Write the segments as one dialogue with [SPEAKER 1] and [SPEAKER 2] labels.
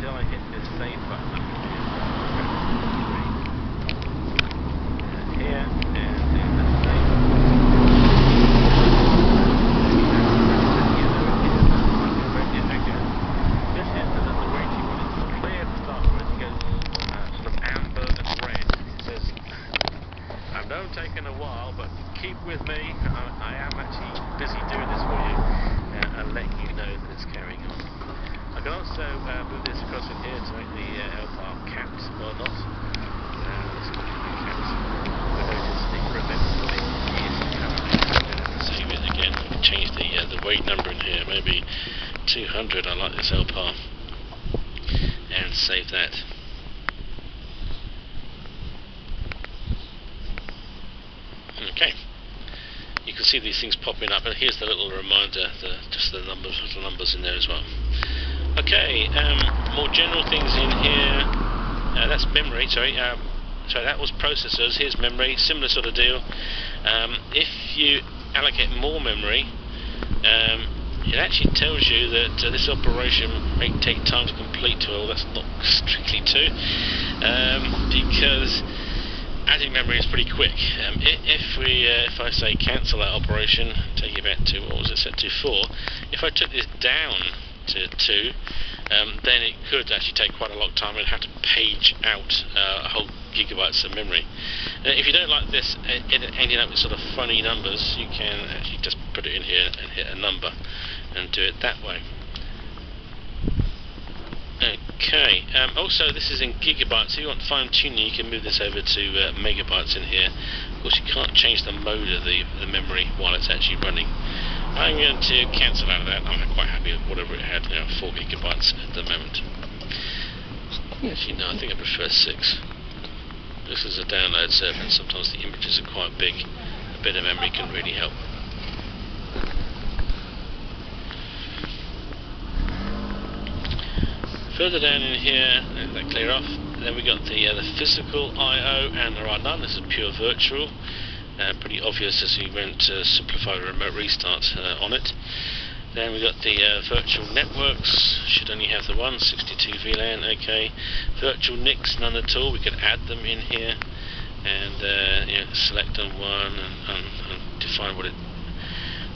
[SPEAKER 1] until I hit this save button. Here, and do the save. This is the waiting one. It's clear to start with. It goes sort of amber and red. It says, I know I'm taking a while, but keep with me. I am actually busy doing this for you, and letting you know that it's carrying on. I can also move this across in here to make the LPAR capped or not. This will be capped. We'll notice the ribbon is currently. Save it again. Change the weight number in here. Maybe 200. I like this LPAR. And save that. Okay. You can see these things popping up, and here's the little reminder, just the little numbers in there as well. Okay, more general things in here. That's memory. Sorry, that was processors. Here's memory. Similar sort of deal. If you allocate more memory, it actually tells you that this operation may take time to complete. Well, that's not strictly true, because adding memory is pretty quick. If I say cancel that operation, take it back to, what was it set to, 4. If I took this down to 2, then it could actually take quite a long time and have to page out a whole gigabytes of memory. If you don't like this ending up with sort of funny numbers, you can actually just put it in here and hit a number and do it that way. Okay, also this is in gigabytes. If you want fine tuning, you can move this over to megabytes in here. Of course, you can't change the mode of the memory while it's actually running. I'm going to cancel out of that. I'm quite happy with whatever it had now, 4 gigabytes at the moment. Actually, no, I think I prefer 6. This is a download server, and sometimes the images are quite big. A bit of memory can really help. Further down in here, let that clear off. Then we got the physical I/O, and there are none. This is pure virtual. Pretty obvious as we went to simplify the remote restart on it. Then we got the virtual networks. Should only have the one, 62 VLAN. Okay. Virtual NICs, none at all. We could add them in here and select on one and define what it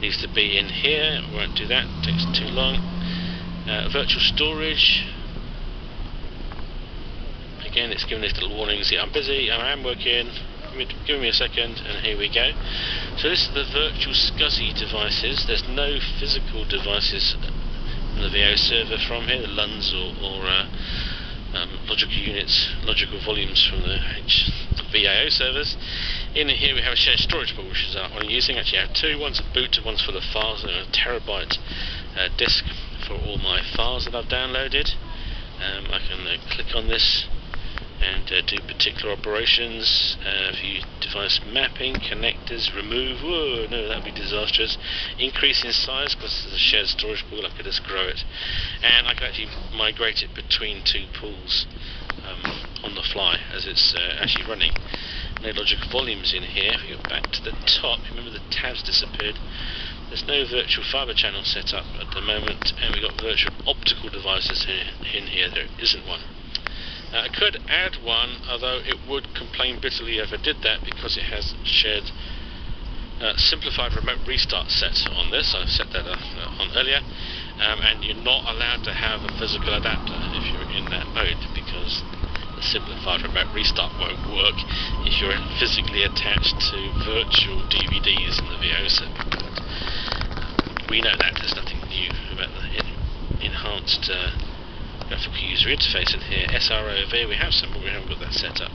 [SPEAKER 1] needs to be in here. We won't do that. It takes too long. Virtual storage. Again, it's giving us little warnings. I'm busy, I am working, give me a second, and here we go. So this is the virtual SCSI devices. There's no physical devices on the VAO server from here, the LUNs or logical units, logical volumes from the VAO servers. In here we have a shared storage pool, which is what I'm using. Actually I have 2, one's a boot, one's for the files, and a terabyte disk for all my files that I've downloaded. I can click on this and do particular operations, view device mapping, connectors, remove, whoa, no, that would be disastrous, increase in size, because it's a shared storage pool, I could just grow it, and I can actually migrate it between 2 pools on the fly as it's actually running. No logical volumes in here. If you go back to the top, remember the tabs disappeared. There's no virtual fibre channel set up at the moment, and we've got virtual optical devices in here. There isn't one. I could add one, although it would complain bitterly if I did that, because it has shared simplified remote restart set on this. I've set that on earlier, and you're not allowed to have a physical adapter if you're in that mode, because the simplified remote restart won't work if you're physically attached to virtual DVDs in the VAO server. We know that, there's nothing new about the enhanced graphical user interface in here. SROV, we have some, but we haven't got that set up.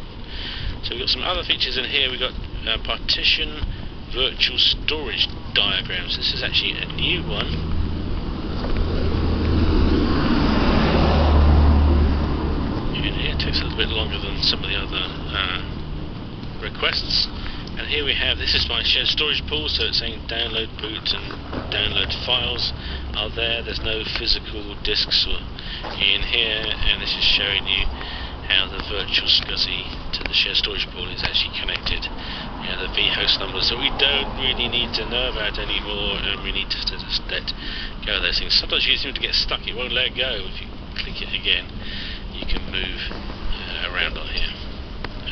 [SPEAKER 1] So we've got some other features in here. We've got partition virtual storage diagrams. This is actually a new one. It takes a little bit longer than some of the other requests. And here we have, this is my shared storage pool, so it's saying download boot and download files are there. There's no physical disks in here, and this is showing you how the virtual SCSI to the shared storage pool is actually connected. The vhost numbers that we don't really need to know about anymore, and we need to just let go of those things. Sometimes you seem to get stuck, it won't let go if you click it again. you can move around on here.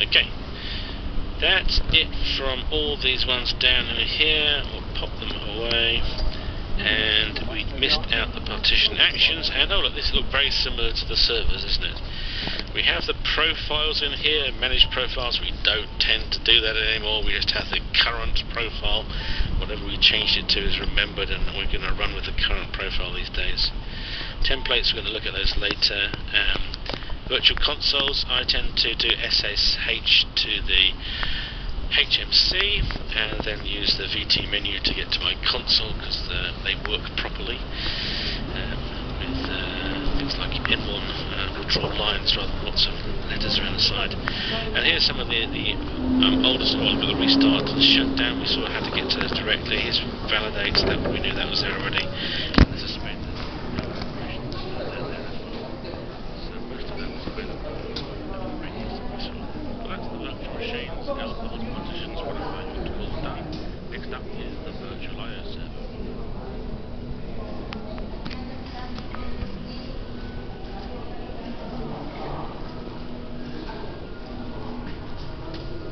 [SPEAKER 1] Okay, that's it from all these ones down in here. We'll pop them away. And we missed out the partition actions, and oh look, this looks very similar to the servers, isn't it? We have the profiles in here, manage profiles. We don't tend to do that anymore. We just have the current profile. Whatever we changed it to is remembered, and we're going to run with the current profile these days. Templates, we're going to look at those later. Virtual consoles, I tend to do SSH to the HMC and then use the VT menu to get to my console, because they work properly with things like N1 will draw lines rather than lots of letters around the side. And here's some of the oldest ones with the restart and shutdown. We saw how to get to those directly. Here's validate, that we knew that was there already. There's a spread. So most of that was available. Well, that's the virtual machines. Now the hot partitions, what I want to call done. Next up is the virtual IO server.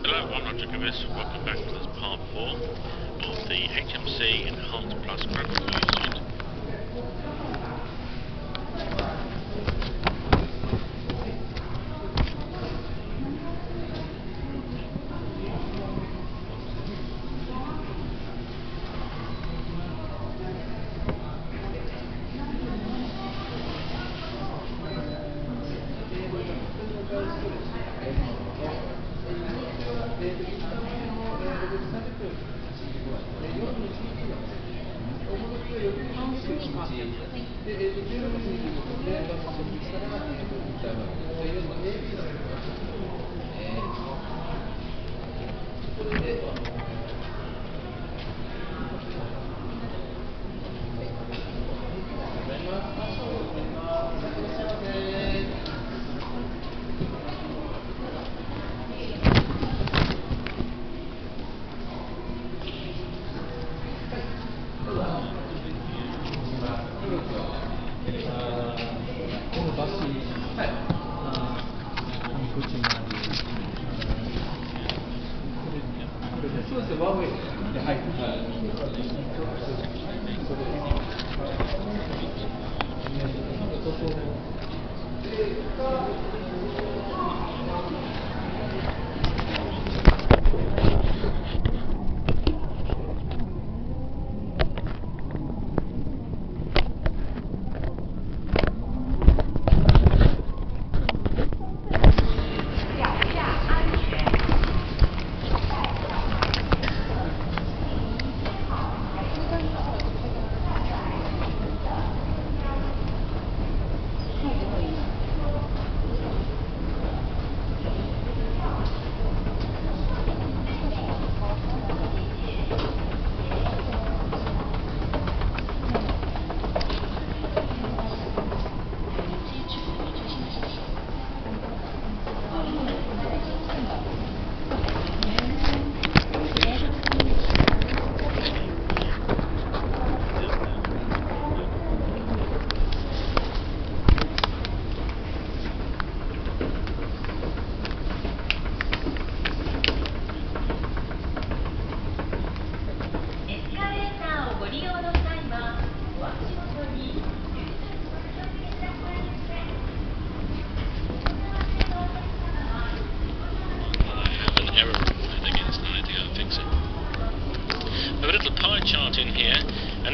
[SPEAKER 1] Hello, I'm Roger Gibis. Welcome back to this part 4 of the HMC Enhanced Plus Program Suite.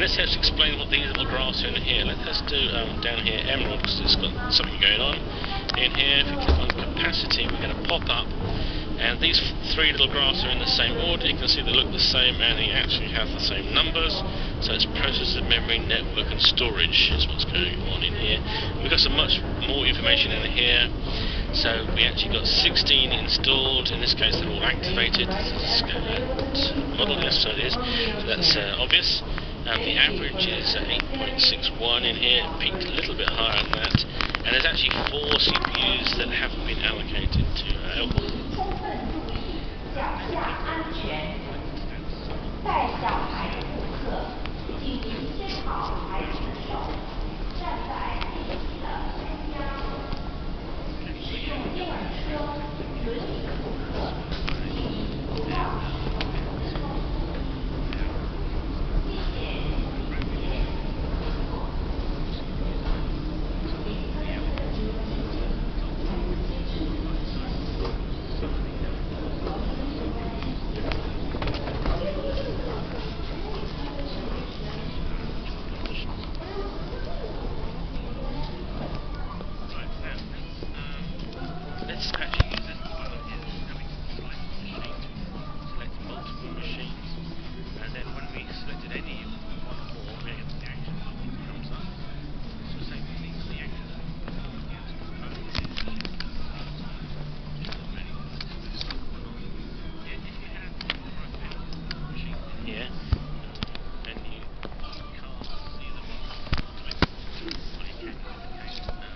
[SPEAKER 1] Let's just explain what these little graphs are in here. Let's do down here Emerald, because it's got something going on. In here, if you click on capacity, we're going to pop up, and these three little graphs are in the same order. You can see they look the same, and they actually have the same numbers. So it's processor, memory, network, and storage is what's going on in here. We've got some much more information in here. So we actually got 16 installed. In this case, they're all activated. Model, yes, so it is. So that's obvious. The average is 8.61 in here. It peaked a little bit higher than that. And there's actually 4 CPUs that haven't been allocated to let's actually use this button here, having select machines, select multiple machines, and then when we selected any one or more, the action comes up. So say these are the actions that we can use to own these machines. If you have machines in here, then you can't see the buttons to it. What you can do is this little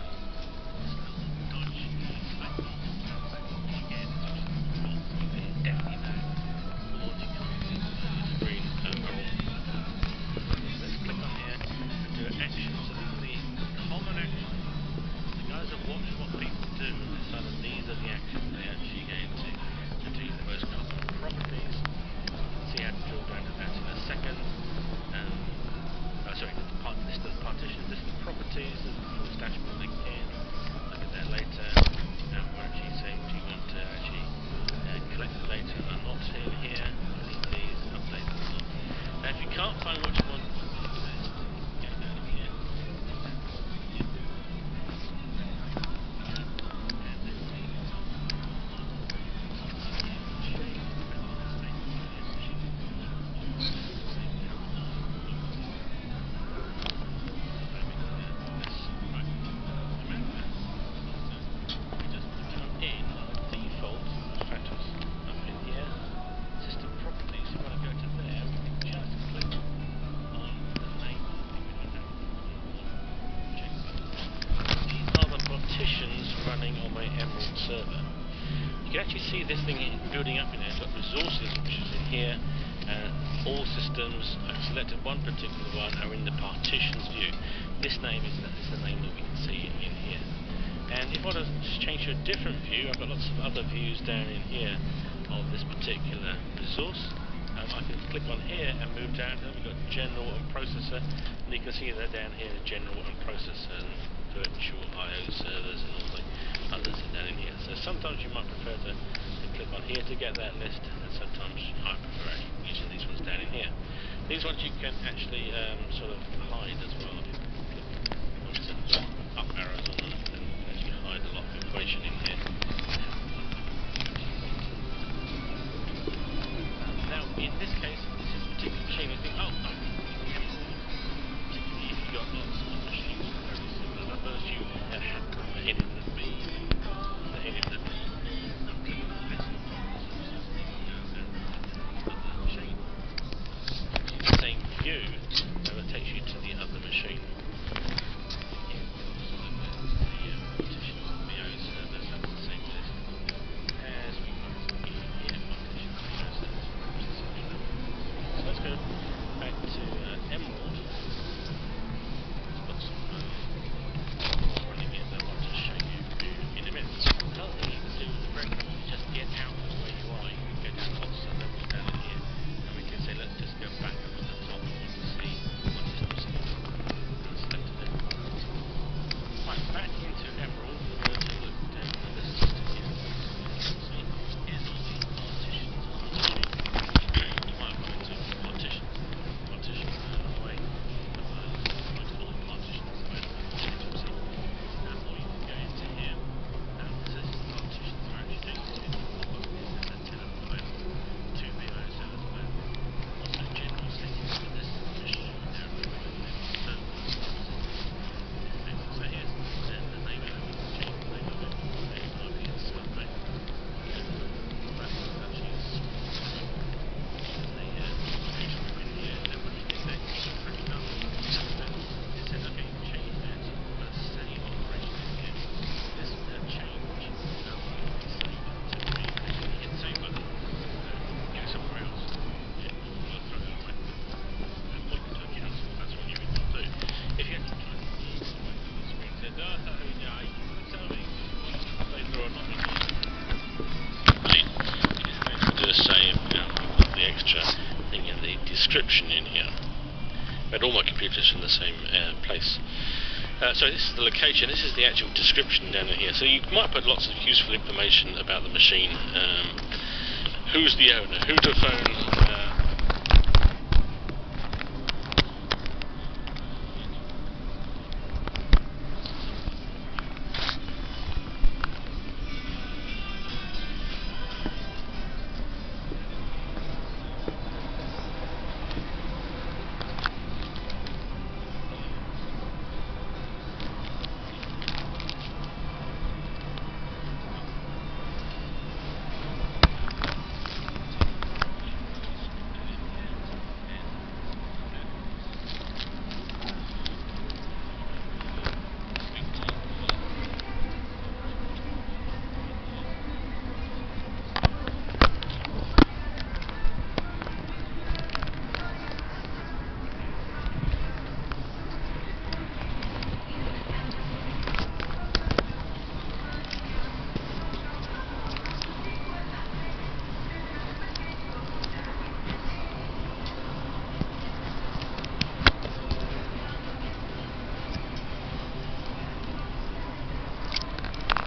[SPEAKER 1] dodge select multiple again, definitely no, or you can't see the screen overall. Let's click on here and do an action. So this is the common action. The guys that watch what people do decided these are the actions they're actually going to do. The most common properties. See how to drill down to that in a second. Sorry, list of the partitions, list of the properties, there's the full dashboard again. Look at that later. And we're actually saying, do you want to actually collect the data or not in here? Delete these, update them or not. Now if you can't find what you want, go down here. Running on my Emerald server. You can actually see this thing building up in there. It's got resources, which is in here, all systems. I've selected one particular one, are in the partitions view. This name is the name that we can see in here. And if I want to change to a different view, I've got lots of other views down in here of this particular resource. I can click on here and move down. Then we've got general and processor, and you can see that down here, general and processor and virtual I/O servers and all the others are down in here. So sometimes you might prefer to click on here to get that list, and sometimes I prefer using these ones down in here. These ones you can actually sort of hide as well. If you put up arrows on them, and actually hide a lot of information in here. Now, in this case, this is a particular machine. You think, oh, no, particularly if you've got lots of machines with very similar numbers, you have the head in the B, the head in the B. Click on this, the machine. The same view, and it takes you to the other machine. Description in here, but all my computers in the same place. So this is the location, this is the actual description down in here. So you might put lots of useful information about the machine, who's the owner, who to phone,